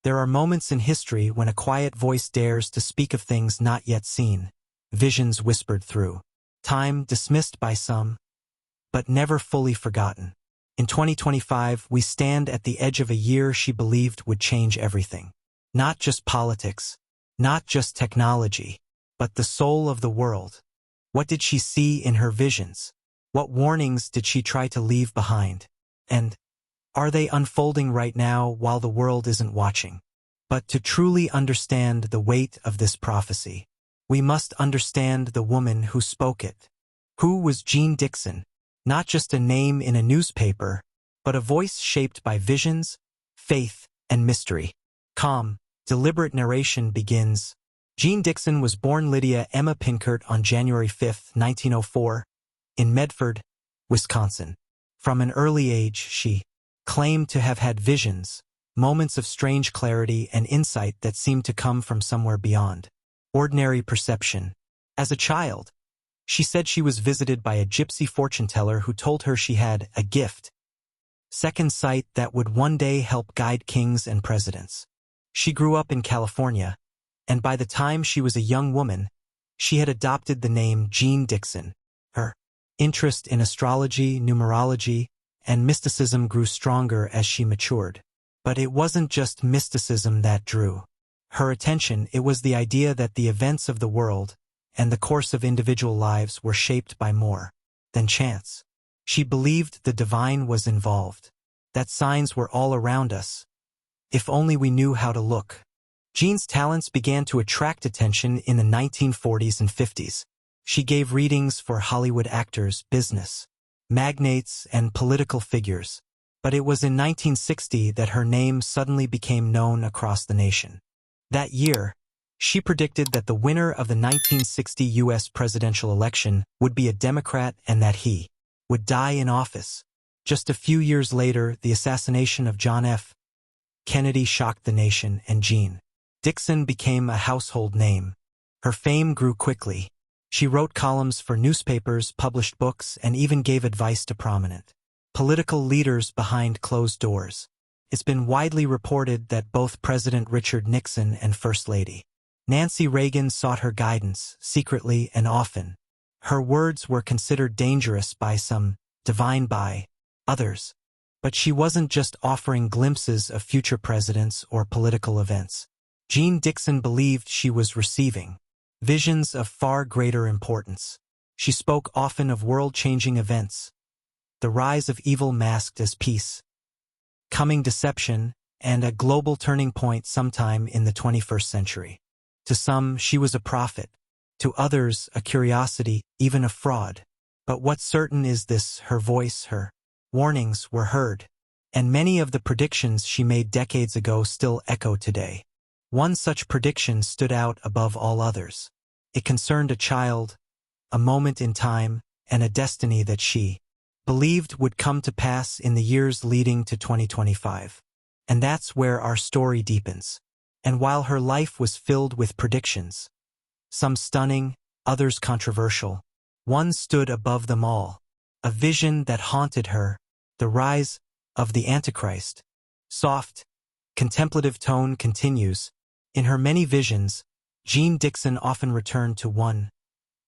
There are moments in history when a quiet voice dares to speak of things not yet seen, visions whispered through time, dismissed by some, but never fully forgotten. In 2025, we stand at the edge of a year she believed would change everything. Not just politics, not just technology, but the soul of the world. What did she see in her visions? What warnings did she try to leave behind? And are they unfolding right now while the world isn't watching? But to truly understand the weight of this prophecy, we must understand the woman who spoke it. Who was Jeane Dixon? Not just a name in a newspaper, but a voice shaped by visions, faith, and mystery. Calm, deliberate narration begins. Jeane Dixon was born Lydia Emma Pinkert on January 5, 1904, in Medford, Wisconsin. From an early age, she claimed to have had visions, moments of strange clarity and insight that seemed to come from somewhere beyond ordinary perception. As a child, she said she was visited by a gypsy fortune-teller who told her she had a gift, second sight, that would one day help guide kings and presidents. She grew up in California, and by the time she was a young woman, she had adopted the name Jeane Dixon. Her interest in astrology, numerology, and mysticism grew stronger as she matured. But it wasn't just mysticism that drew her attention, it was the idea that the events of the world and the course of individual lives were shaped by more than chance. She believed the divine was involved, that signs were all around us, if only we knew how to look. Jeane's talents began to attract attention in the 1940s and 50s. She gave readings for Hollywood actors, business magnates, and political figures. But it was in 1960 that her name suddenly became known across the nation. That year, she predicted that the winner of the 1960 U.S. presidential election would be a Democrat and that he would die in office. Just a few years later, the assassination of John F. Kennedy shocked the nation, and Jeane Dixon became a household name. Her fame grew quickly. She wrote columns for newspapers, published books, and even gave advice to prominent political leaders behind closed doors. It's been widely reported that both President Richard Nixon and First Lady Nancy Reagan sought her guidance, secretly and often. Her words were considered dangerous by some, divine by others. But she wasn't just offering glimpses of future presidents or political events. Jeane Dixon believed she was receiving visions of far greater importance. She spoke often of world-changing events, the rise of evil masked as peace, coming deception, and a global turning point sometime in the 21st century. To some, she was a prophet. To others, a curiosity, even a fraud. But what's certain is this: her voice, her warnings were heard. And many of the predictions she made decades ago still echo today. One such prediction stood out above all others. It concerned a child, a moment in time, and a destiny that she believed would come to pass in the years leading to 2025. And that's where our story deepens. And while her life was filled with predictions, some stunning, others controversial, one stood above them all, a vision that haunted her: the rise of the Antichrist. Soft, contemplative tone continues. In her many visions, Jeane Dixon often returned to one,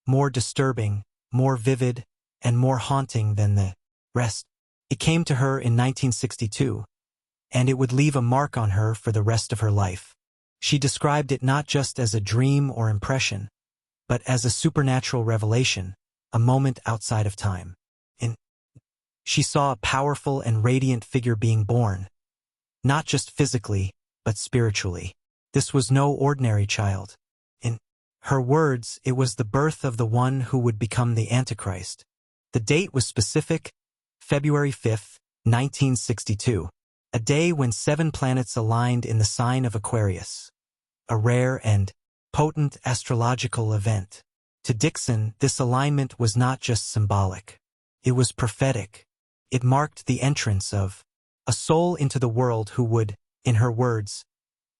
more disturbing, more vivid, and more haunting than the rest. It came to her in 1962, and it would leave a mark on her for the rest of her life. She described it not just as a dream or impression, but as a supernatural revelation, a moment outside of time. She saw a powerful and radiant figure being born, not just physically, but spiritually. This was no ordinary child. In her words, it was the birth of the one who would become the Antichrist. The date was specific: February 5, 1962, a day when 7 planets aligned in the sign of Aquarius, a rare and potent astrological event. To Dixon, this alignment was not just symbolic. It was prophetic. It marked the entrance of a soul into the world who would, in her words,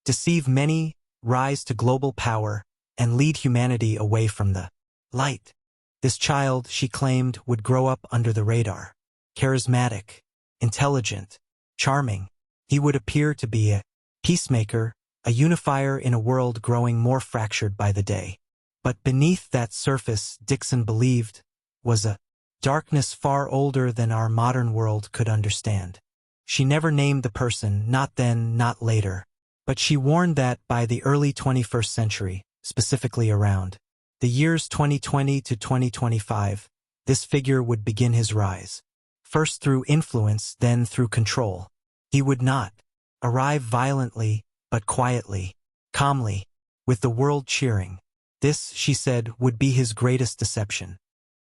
deceive many, rise to global power, and lead humanity away from the light. This child, she claimed, would grow up under the radar. Charismatic, intelligent, charming. He would appear to be a peacemaker, a unifier in a world growing more fractured by the day. But beneath that surface, Dixon believed, was a darkness far older than our modern world could understand. She never named the person, not then, not later. But she warned that by the early 21st century, specifically around the years 2020 to 2025, this figure would begin his rise. First through influence, then through control. He would not arrive violently, but quietly, calmly, with the world cheering. This, she said, would be his greatest deception.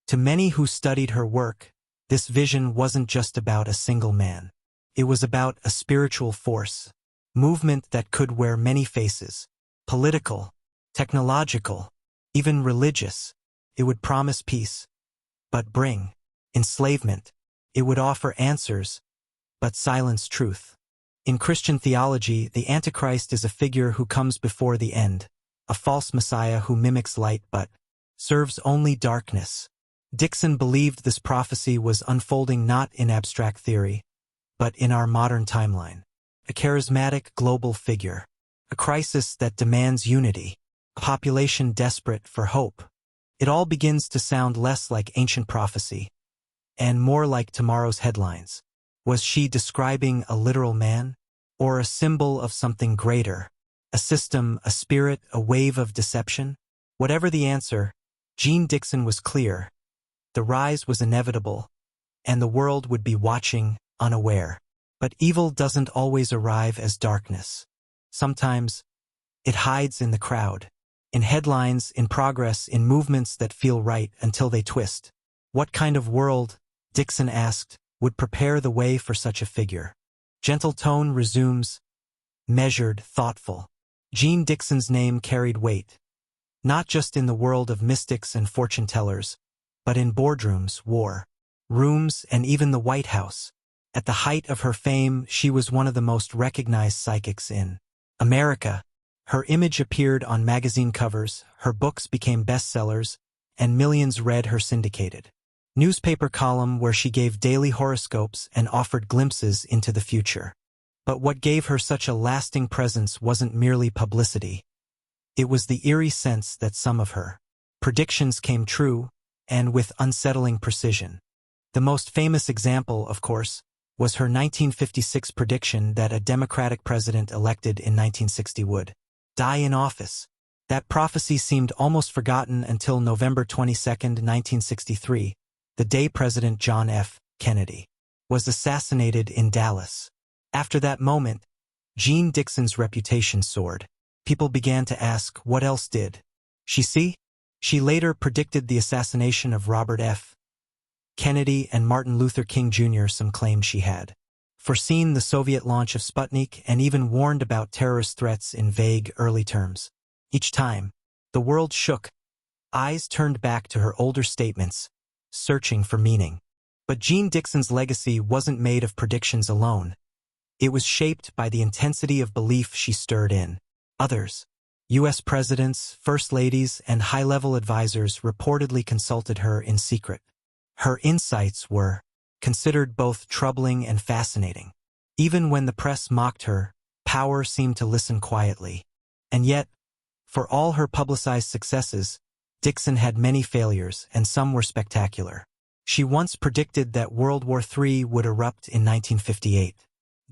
To many who studied her work, this vision wasn't just about a single man. It was about a spiritual force, movement that could wear many faces, political, technological, even religious. It would promise peace, but bring enslavement. It would offer answers, but silence truth. In Christian theology, the Antichrist is a figure who comes before the end, a false messiah who mimics light but serves only darkness. Dixon believed this prophecy was unfolding not in abstract theory, but in our modern timeline. A charismatic global figure, a crisis that demands unity, a population desperate for hope. It all begins to sound less like ancient prophecy, and more like tomorrow's headlines. Was she describing a literal man, or a symbol of something greater? A system, a spirit, a wave of deception? Whatever the answer, Jeane Dixon was clear. The rise was inevitable, and the world would be watching, unaware. But evil doesn't always arrive as darkness. Sometimes, it hides in the crowd, in headlines, in progress, in movements that feel right until they twist. What kind of world, Dixon asked, would prepare the way for such a figure? Gentle tone resumes, measured, thoughtful. Jeane Dixon's name carried weight, not just in the world of mystics and fortune-tellers, but in boardrooms, war rooms, and even the White House. At the height of her fame, she was one of the most recognized psychics in America. Her image appeared on magazine covers, her books became bestsellers, and millions read her syndicated newspaper column where she gave daily horoscopes and offered glimpses into the future. But what gave her such a lasting presence wasn't merely publicity. It was the eerie sense that some of her predictions came true, and with unsettling precision. The most famous example, of course, was her 1956 prediction that a Democratic president elected in 1960 would die in office. That prophecy seemed almost forgotten until November 22, 1963, the day President John F. Kennedy was assassinated in Dallas. After that moment, Jeane Dixon's reputation soared. People began to ask, what else did she see? She later predicted the assassination of Robert F. Kennedy and Martin Luther King Jr. Some claimed she had foreseen the Soviet launch of Sputnik and even warned about terrorist threats in vague, early terms. Each time, the world shook. Eyes turned back to her older statements, searching for meaning. But Jeane Dixon's legacy wasn't made of predictions alone. It was shaped by the intensity of belief she stirred in others. U.S. presidents, first ladies, and high-level advisors reportedly consulted her in secret. Her insights were considered both troubling and fascinating. Even when the press mocked her, power seemed to listen quietly. And yet, for all her publicized successes, Dixon had many failures, and some were spectacular. She once predicted that World War III would erupt in 1958.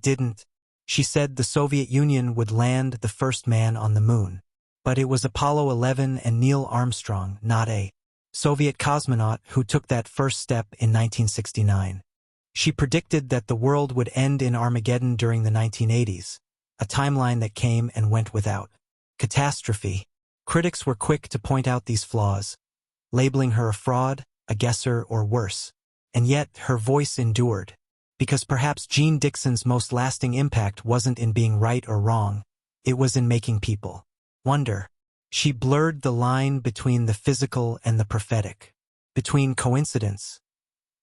Didn't. She said the Soviet Union would land the first man on the moon. But it was Apollo 11 and Neil Armstrong, not a Soviet cosmonaut, who took that first step in 1969. She predicted that the world would end in Armageddon during the 1980s, a timeline that came and went without catastrophe. Critics were quick to point out these flaws, labeling her a fraud, a guesser, or worse. And yet, her voice endured. Because perhaps Jeane Dixon's most lasting impact wasn't in being right or wrong, it was in making people wonder. She blurred the line between the physical and the prophetic, between coincidence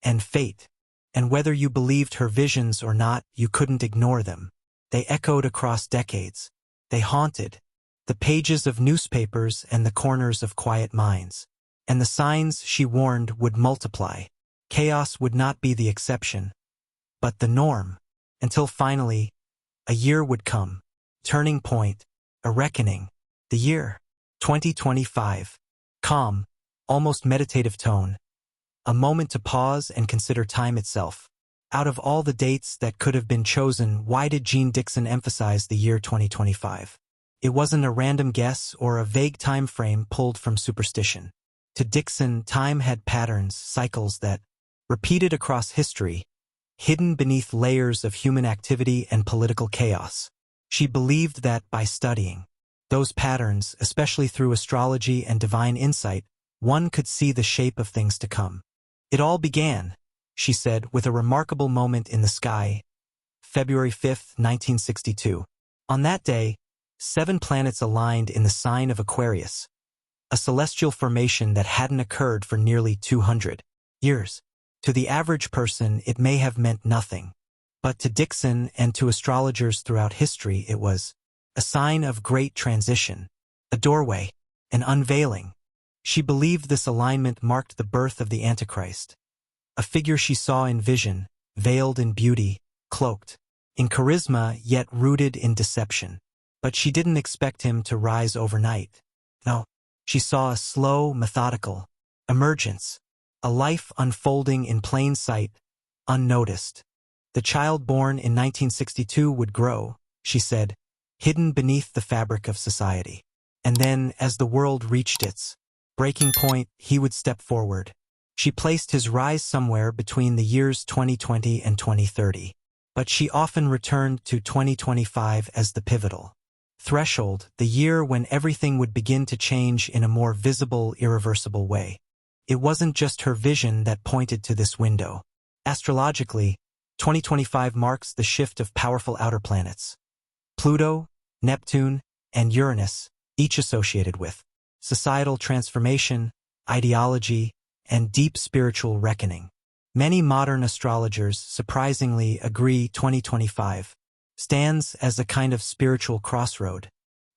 and fate. And whether you believed her visions or not, you couldn't ignore them. They echoed across decades. They haunted the pages of newspapers and the corners of quiet minds. And the signs she warned would multiply. Chaos would not be the exception, but the norm, until finally, a year would come. turning point, a reckoning. The year, 2025. Calm, almost meditative tone. A moment to pause and consider time itself. Out of all the dates that could have been chosen, why did Jeane Dixon emphasize the year 2025? It wasn't a random guess or a vague time frame pulled from superstition. To Dixon, time had patterns, cycles that repeated across history, hidden beneath layers of human activity and political chaos. She believed that by studying those patterns, especially through astrology and divine insight, one could see the shape of things to come. It all began, she said, with a remarkable moment in the sky, February 5, 1962. On that day, 7 planets aligned in the sign of Aquarius, a celestial formation that hadn't occurred for nearly 200 years. To the average person, it may have meant nothing. But to Dixon and to astrologers throughout history, it was a sign of great transition, a doorway, an unveiling. She believed this alignment marked the birth of the Antichrist, a figure she saw in vision, veiled in beauty, cloaked in charisma, yet rooted in deception. But she didn't expect him to rise overnight. No, she saw a slow, methodical emergence, a life unfolding in plain sight, unnoticed. The child born in 1962 would grow, she said, hidden beneath the fabric of society. And then, as the world reached its breaking point, he would step forward. She placed his rise somewhere between the years 2020 and 2030. But she often returned to 2025 as the pivotal threshold, the year when everything would begin to change in a more visible, irreversible way. It wasn't just her vision that pointed to this window. Astrologically, 2025 marks the shift of powerful outer planets. Pluto, Neptune, and Uranus, each associated with societal transformation, ideology, and deep spiritual reckoning. Many modern astrologers surprisingly agree 2025 stands as a kind of spiritual crossroad.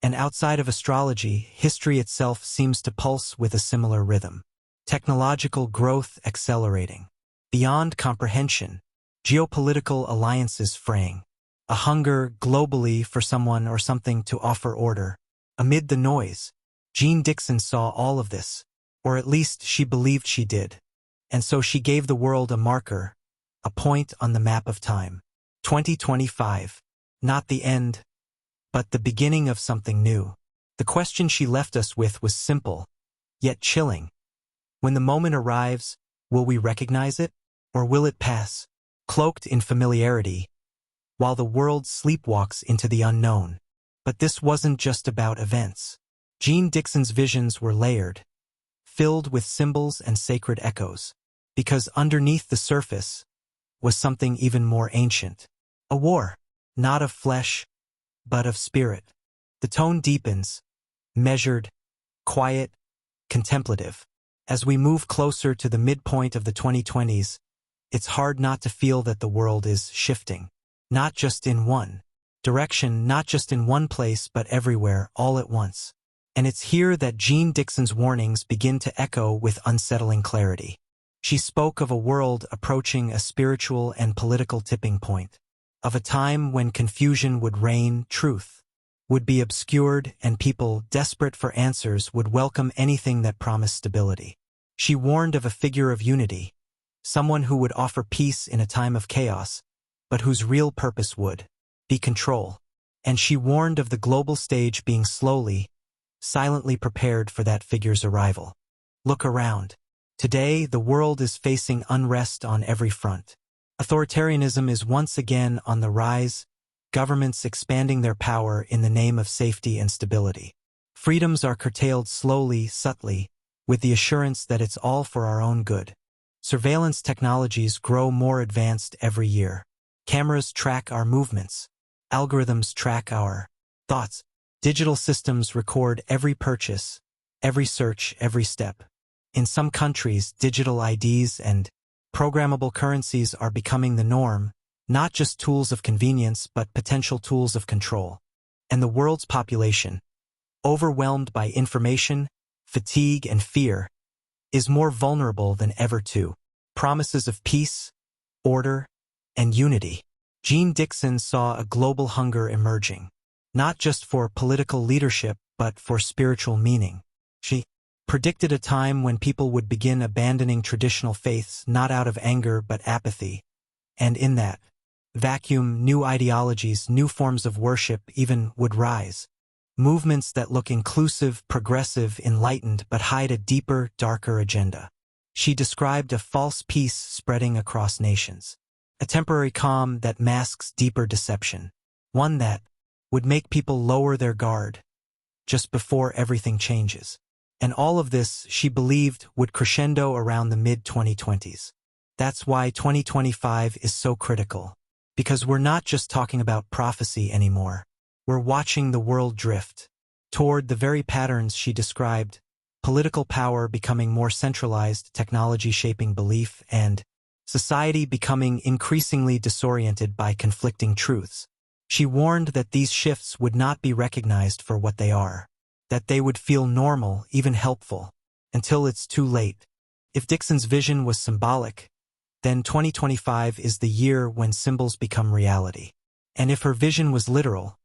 And outside of astrology, history itself seems to pulse with a similar rhythm. Technological growth accelerating beyond comprehension, geopolitical alliances fraying, a hunger globally for someone or something to offer order. Amid the noise, Jeane Dixon saw all of this, or at least she believed she did. And so she gave the world a marker, a point on the map of time. 2025. Not the end, but the beginning of something new. The question she left us with was simple, yet chilling. When the moment arrives, will we recognize it, or will it pass, cloaked in familiarity, while the world sleepwalks into the unknown? But this wasn't just about events. Jeane Dixon's visions were layered, filled with symbols and sacred echoes, because underneath the surface was something even more ancient. A war, not of flesh, but of spirit. The tone deepens, measured, quiet, contemplative. As we move closer to the midpoint of the 2020s, it's hard not to feel that the world is shifting. Not just in one direction, not just in one place, but everywhere, all at once. And it's here that Jeane Dixon's warnings begin to echo with unsettling clarity. She spoke of a world approaching a spiritual and political tipping point, of a time when confusion would reign, truth would be obscured, and people, desperate for answers, would welcome anything that promised stability. She warned of a figure of unity, someone who would offer peace in a time of chaos, but whose real purpose would be control. And she warned of the global stage being slowly, silently prepared for that figure's arrival. Look around. Today, the world is facing unrest on every front. Authoritarianism is once again on the rise, governments expanding their power in the name of safety and stability. Freedoms are curtailed slowly, subtly, with the assurance that it's all for our own good. Surveillance technologies grow more advanced every year. Cameras track our movements. Algorithms track our thoughts. Digital systems record every purchase, every search, every step. In some countries, digital IDs and programmable currencies are becoming the norm, not just tools of convenience but potential tools of control. And the world's population, overwhelmed by information, fatigue, and fear, is more vulnerable than ever to promises of peace, order, and unity. Jeane Dixon saw a global hunger emerging, not just for political leadership, but for spiritual meaning. She predicted a time when people would begin abandoning traditional faiths not out of anger but apathy, and in that vacuum, new ideologies, new forms of worship even would rise. Movements that look inclusive, progressive, enlightened, but hide a deeper, darker agenda. She described a false peace spreading across nations, a temporary calm that masks deeper deception, one that would make people lower their guard just before everything changes. And all of this, she believed, would crescendo around the mid-2020s. That's why 2025 is so critical. Because we're not just talking about prophecy anymore. We're watching the world drift toward the very patterns she described: political power becoming more centralized, technology shaping belief, and society becoming increasingly disoriented by conflicting truths. She warned that these shifts would not be recognized for what they are, that they would feel normal, even helpful, until it's too late. If Dixon's vision was symbolic, then 2025 is the year when symbols become reality. And if her vision was literal,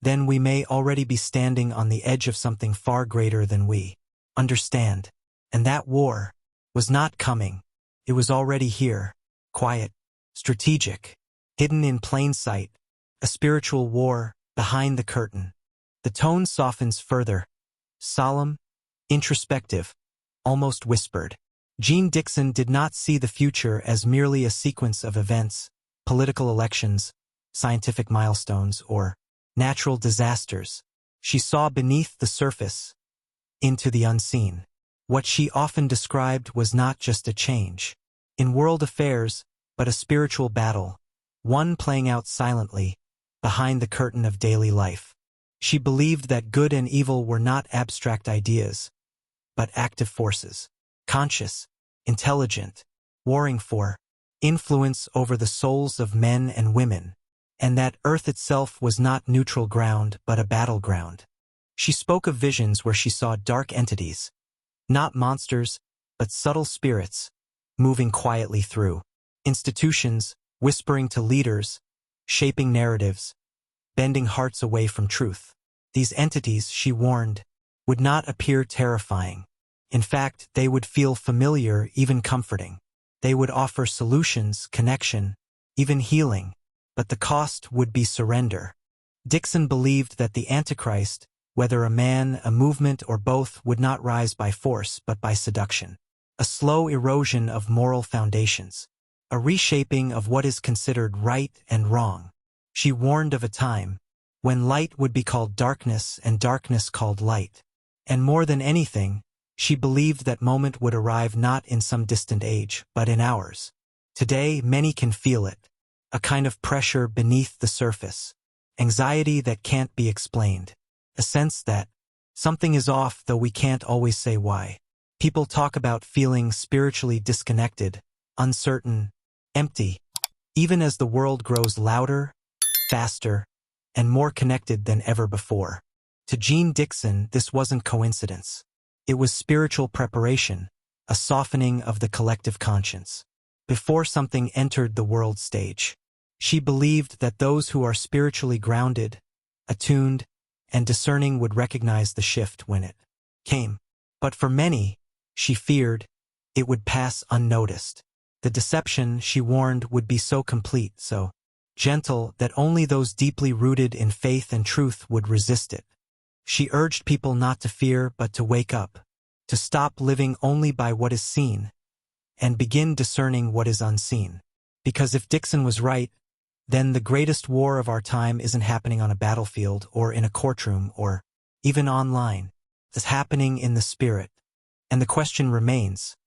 then we may already be standing on the edge of something far greater than we understand. And that war was not coming. It was already here, quiet, strategic, hidden in plain sight, a spiritual war behind the curtain. The tone softens further, solemn, introspective, almost whispered. Jeane Dixon did not see the future as merely a sequence of events, political elections, scientific milestones, or natural disasters. She saw beneath the surface, into the unseen. What she often described was not just a change in world affairs, but a spiritual battle, one playing out silently, behind the curtain of daily life. She believed that good and evil were not abstract ideas, but active forces, conscious, intelligent, warring for influence over the souls of men and women, and that Earth itself was not neutral ground but a battleground. She spoke of visions where she saw dark entities, not monsters, but subtle spirits, moving quietly through institutions, whispering to leaders, shaping narratives, bending hearts away from truth. These entities, she warned, would not appear terrifying. In fact, they would feel familiar, even comforting. They would offer solutions, connection, even healing, but the cost would be surrender. Dixon believed that the Antichrist, whether a man, a movement, or both, would not rise by force but by seduction. A slow erosion of moral foundations, a reshaping of what is considered right and wrong. She warned of a time when light would be called darkness and darkness called light. And more than anything, she believed that moment would arrive not in some distant age, but in ours. Today, many can feel it, a kind of pressure beneath the surface, anxiety that can't be explained, a sense that something is off though we can't always say why. People talk about feeling spiritually disconnected, uncertain, empty, even as the world grows louder, faster, and more connected than ever before. To Jeane Dixon, this wasn't coincidence. It was spiritual preparation, a softening of the collective conscience. Before something entered the world stage, she believed that those who are spiritually grounded, attuned, and discerning would recognize the shift when it came. But for many, she feared, it would pass unnoticed. The deception, she warned, would be so complete, so gentle, that only those deeply rooted in faith and truth would resist it. She urged people not to fear but to wake up, to stop living only by what is seen, and begin discerning what is unseen. Because if Dixon was right, then the greatest war of our time isn't happening on a battlefield or in a courtroom or even online. It's happening in the spirit. And the question remains,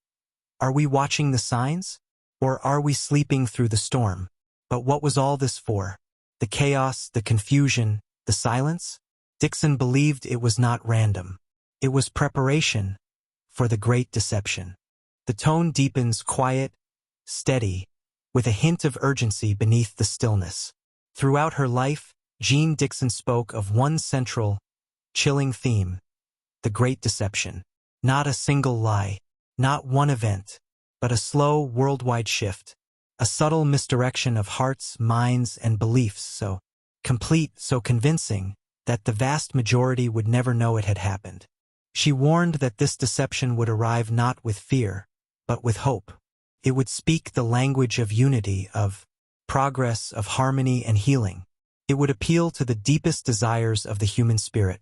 are we watching the signs? Or are we sleeping through the storm? But what was all this for? The chaos, the confusion, the silence? Dixon believed it was not random. It was preparation for the great deception. The tone deepens, quiet, steady, with a hint of urgency beneath the stillness. Throughout her life, Jeane Dixon spoke of one central, chilling theme: the great deception. Not a single lie, not one event, but a slow, worldwide shift, a subtle misdirection of hearts, minds, and beliefs so complete, so convincing, that the vast majority would never know it had happened. She warned that this deception would arrive not with fear, but with hope. It would speak the language of unity, of progress, of harmony and healing. It would appeal to the deepest desires of the human spirit.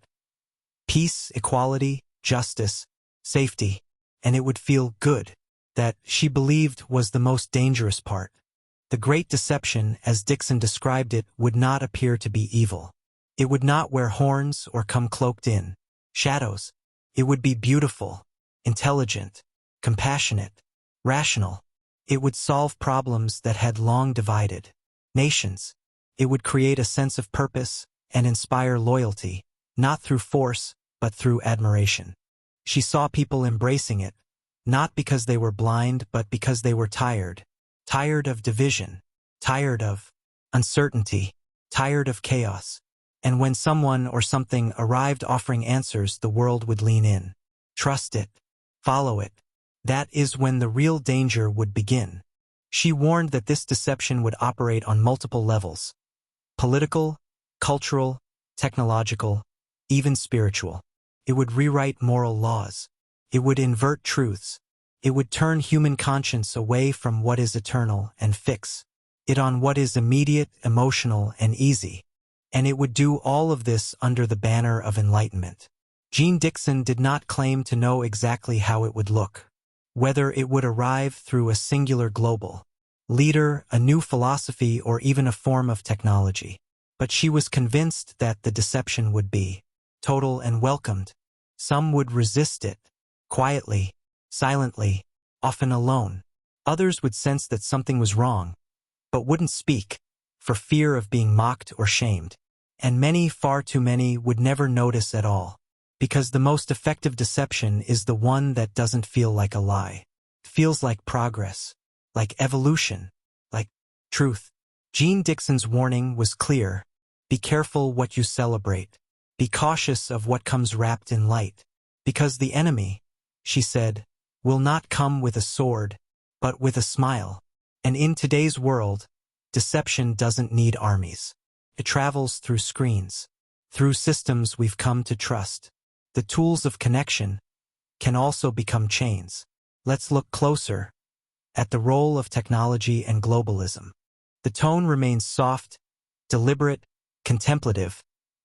Peace, equality, justice, safety, and it would feel good. That, she believed, was the most dangerous part. The great deception, as Dixon described it, would not appear to be evil. It would not wear horns or come cloaked in shadows. It would be beautiful, intelligent, compassionate, rational. It would solve problems that had long divided nations. It would create a sense of purpose and inspire loyalty, not through force, but through admiration. She saw people embracing it, not because they were blind, but because they were tired. Tired of division, tired of uncertainty, tired of chaos. And when someone or something arrived offering answers, the world would lean in. Trust it. Follow it. That is when the real danger would begin. She warned that this deception would operate on multiple levels: political, cultural, technological, even spiritual. It would rewrite moral laws. It would invert truths. It would turn human conscience away from what is eternal and fix it on what is immediate, emotional, and easy. And it would do all of this under the banner of enlightenment. Jeane Dixon did not claim to know exactly how it would look, whether it would arrive through a singular global leader, a new philosophy, or even a form of technology. But she was convinced that the deception would be total and welcomed. Some would resist it, quietly, silently, often alone. Others would sense that something was wrong, but wouldn't speak, for fear of being mocked or shamed. And many, far too many, would never notice at all, because the most effective deception is the one that doesn't feel like a lie. It feels like progress, like evolution, like truth. Jeane Dixon's warning was clear: be careful what you celebrate. Be cautious of what comes wrapped in light. Because the enemy, she said, will not come with a sword, but with a smile. And in today's world, deception doesn't need armies. It travels through screens, through systems we've come to trust. The tools of connection can also become chains. Let's look closer at the role of technology and globalism. The tone remains soft, deliberate, contemplative,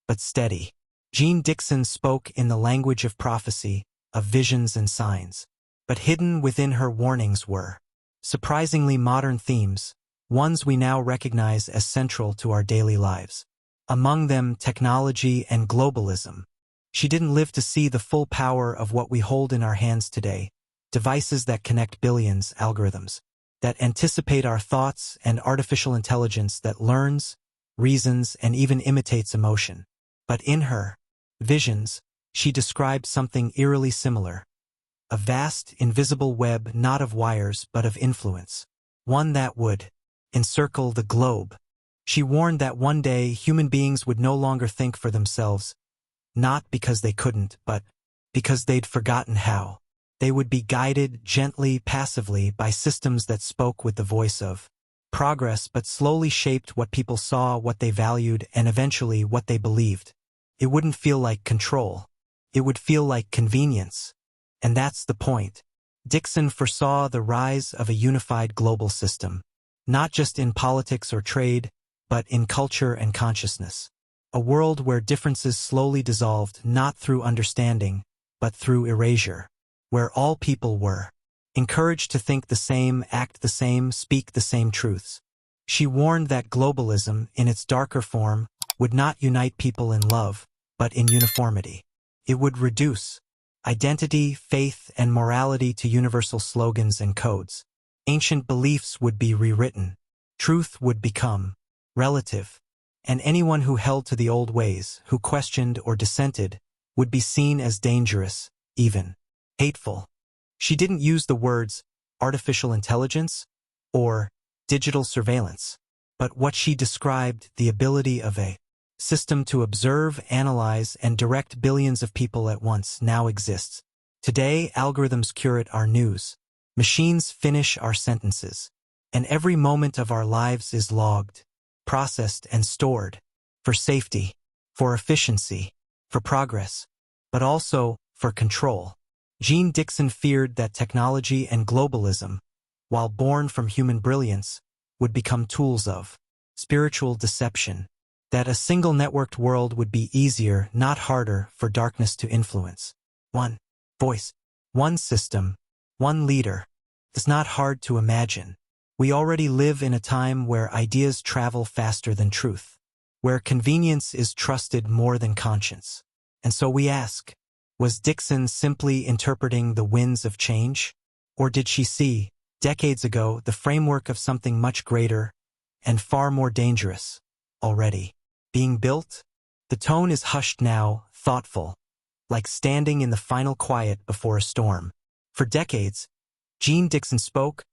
but steady. Jeane Dixon spoke in the language of prophecy, of visions and signs. But hidden within her warnings were surprisingly modern themes, ones we now recognize as central to our daily lives. Among them, technology and globalism. She didn't live to see the full power of what we hold in our hands today: devices that connect billions, algorithms that anticipate our thoughts, and artificial intelligence that learns, reasons, and even imitates emotion. But in her visions, she described something eerily similar: a vast, invisible web, not of wires but of influence, one that would encircle the globe. She warned that one day human beings would no longer think for themselves, not because they couldn't, but because they'd forgotten how. They would be guided gently, passively, by systems that spoke with the voice of progress but slowly shaped what people saw, what they valued, and eventually what they believed. It wouldn't feel like control. It would feel like convenience. And that's the point. Dixon foresaw the rise of a unified global system, not just in politics or trade, but in culture and consciousness. A world where differences slowly dissolved, not through understanding, but through erasure. Where all people were encouraged to think the same, act the same, speak the same truths. She warned that globalism, in its darker form, would not unite people in love, but in uniformity. It would reduce identity, faith, and morality to universal slogans and codes. Ancient beliefs would be rewritten. Truth would become relative. And anyone who held to the old ways, who questioned or dissented, would be seen as dangerous, even hateful. She didn't use the words artificial intelligence or digital surveillance, but what she described: the ability of a system to observe, analyze, and direct billions of people at once now exists. Today, algorithms curate our news. Machines finish our sentences. And every moment of our lives is logged, processed, and stored. For safety, for efficiency, for progress, but also for control. Jeane Dixon feared that technology and globalism, while born from human brilliance, would become tools of spiritual deception, that a single networked world would be easier, not harder, for darkness to influence. One voice, one system, one leader. It's not hard to imagine. We already live in a time where ideas travel faster than truth, where convenience is trusted more than conscience. And so we ask, was Dixon simply interpreting the winds of change? Or did she see, decades ago, the framework of something much greater and far more dangerous already being built? The tone is hushed now, thoughtful, like standing in the final quiet before a storm. For decades, Jeane Dixon spoke,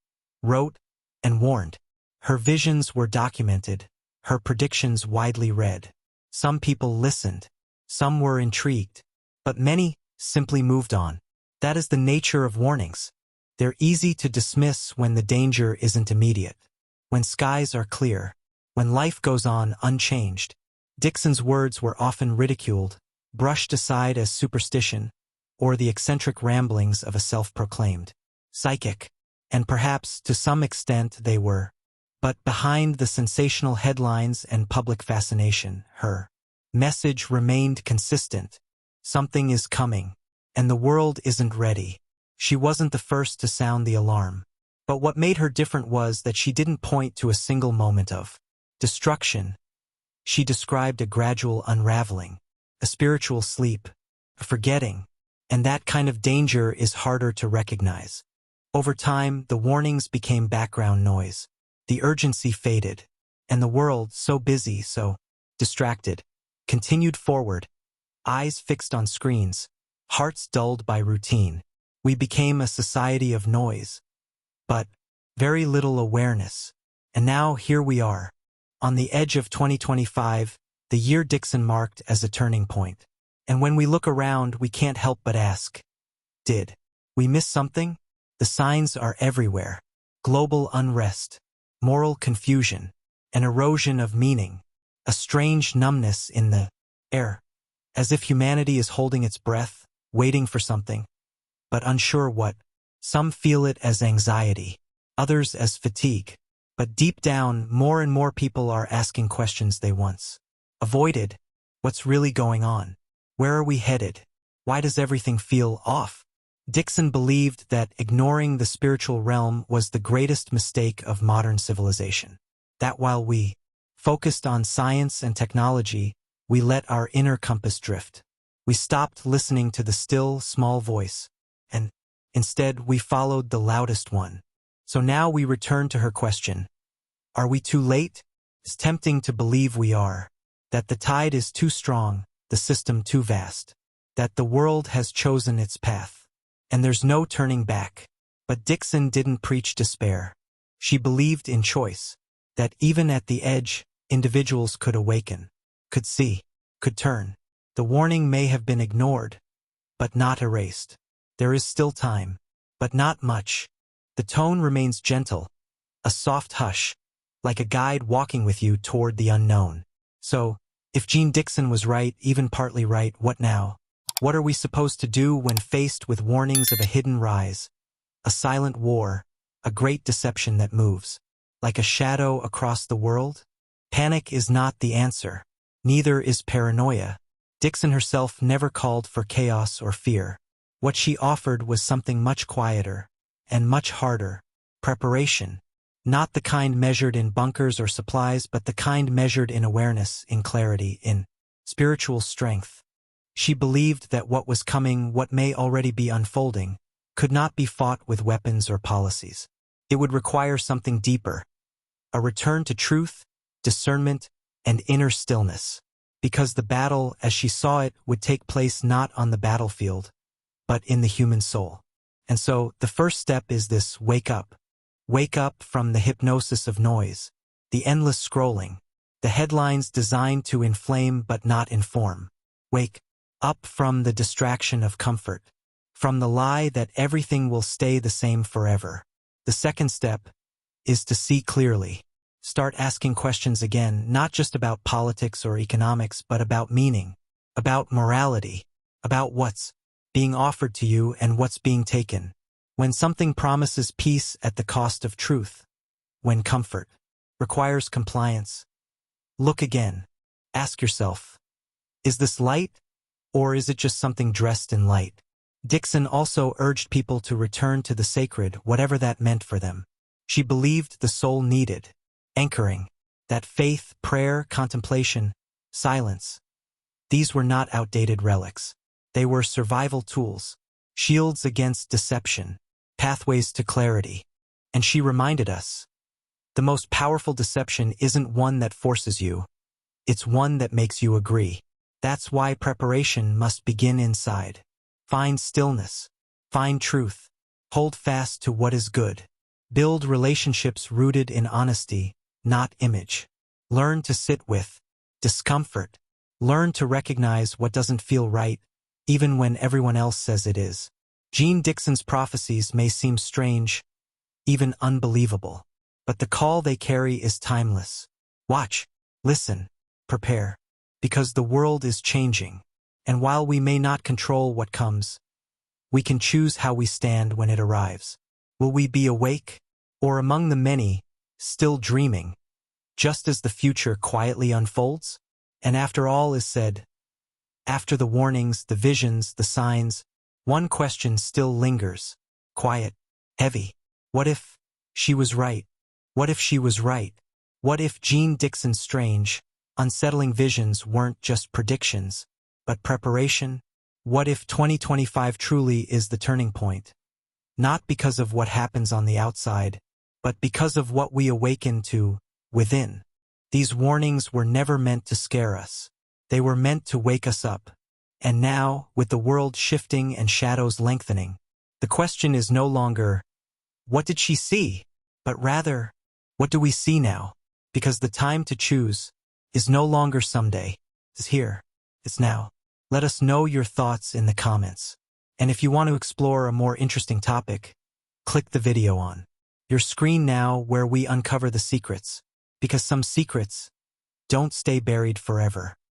wrote, and warned. Her visions were documented, her predictions widely read. Some people listened, some were intrigued, but many simply moved on. That is the nature of warnings. They're easy to dismiss when the danger isn't immediate, when skies are clear, when life goes on unchanged. Dixon's words were often ridiculed, brushed aside as superstition, or the eccentric ramblings of a self-proclaimed psychic. And perhaps, to some extent, they were. But behind the sensational headlines and public fascination, her message remained consistent. Something is coming, and the world isn't ready. She wasn't the first to sound the alarm. But what made her different was that she didn't point to a single moment of destruction. She described a gradual unraveling, a spiritual sleep, a forgetting, and that kind of danger is harder to recognize. Over time, the warnings became background noise. The urgency faded, and the world, so busy, so distracted, continued forward, eyes fixed on screens, hearts dulled by routine. We became a society of noise, but very little awareness. And now here we are, on the edge of 2025, the year Dixon marked as a turning point. And when we look around, we can't help but ask, did we miss something? The signs are everywhere. Global unrest, moral confusion, an erosion of meaning, a strange numbness in the air, as if humanity is holding its breath, waiting for something, but unsure what. Some feel it as anxiety, others as fatigue. But deep down, more and more people are asking questions they once avoided. What's really going on? Where are we headed? Why does everything feel off? Dixon believed that ignoring the spiritual realm was the greatest mistake of modern civilization. That while we focused on science and technology, we let our inner compass drift. We stopped listening to the still, small voice, and instead we followed the loudest one. So now we return to her question. Are we too late? It's tempting to believe we are. That the tide is too strong, the system too vast. That the world has chosen its path. And there's no turning back. But Dixon didn't preach despair. She believed in choice. That even at the edge, individuals could awaken, could see, could turn. The warning may have been ignored, but not erased. There is still time, but not much. The tone remains gentle, a soft hush, like a guide walking with you toward the unknown. So, if Jeane Dixon was right, even partly right, what now? What are we supposed to do when faced with warnings of a hidden rise, a silent war, a great deception that moves, like a shadow across the world? Panic is not the answer. Neither is paranoia. Dixon herself never called for chaos or fear. What she offered was something much quieter and much harder: preparation. Not the kind measured in bunkers or supplies, but the kind measured in awareness, in clarity, in spiritual strength. She believed that what was coming, what may already be unfolding, could not be fought with weapons or policies. It would require something deeper, a return to truth, discernment, and inner stillness. Because the battle, as she saw it, would take place not on the battlefield, but in the human soul. And so, the first step is this: wake up. Wake up from the hypnosis of noise, the endless scrolling, the headlines designed to inflame but not inform. Wake up from the distraction of comfort, from the lie that everything will stay the same forever. The second step is to see clearly. Start asking questions again, not just about politics or economics, but about meaning, about morality, about what's being offered to you and what's being taken. When something promises peace at the cost of truth, when comfort requires compliance, look again. Ask yourself, is this light, or is it just something dressed in light? Dixon also urged people to return to the sacred, whatever that meant for them. She believed the soul needed anchoring, that faith, prayer, contemplation, silence. These were not outdated relics. They were survival tools, shields against deception, pathways to clarity. And she reminded us, the most powerful deception isn't one that forces you, it's one that makes you agree. That's why preparation must begin inside. Find stillness, find truth, hold fast to what is good. Build relationships rooted in honesty, not image. Learn to sit with discomfort. Learn to recognize what doesn't feel right, even when everyone else says it is. Jeane Dixon's prophecies may seem strange, even unbelievable, but the call they carry is timeless. Watch, listen, prepare, because the world is changing, and while we may not control what comes, we can choose how we stand when it arrives. Will we be awake, or among the many, still dreaming, just as the future quietly unfolds? And after all is said, after the warnings, the visions, the signs, one question still lingers, quiet, heavy. What if she was right? What if she was right? What if Jeane Dixon's strange, unsettling visions weren't just predictions, but preparation? What if 2025 truly is the turning point? Not because of what happens on the outside, but because of what we awaken to within. These warnings were never meant to scare us. They were meant to wake us up. And now, with the world shifting and shadows lengthening, the question is no longer, what did she see? But rather, what do we see now? Because the time to choose is no longer someday. It's here. It's now. Let us know your thoughts in the comments. And if you want to explore a more interesting topic, click the video on your screen now where we uncover the secrets. Because some secrets don't stay buried forever.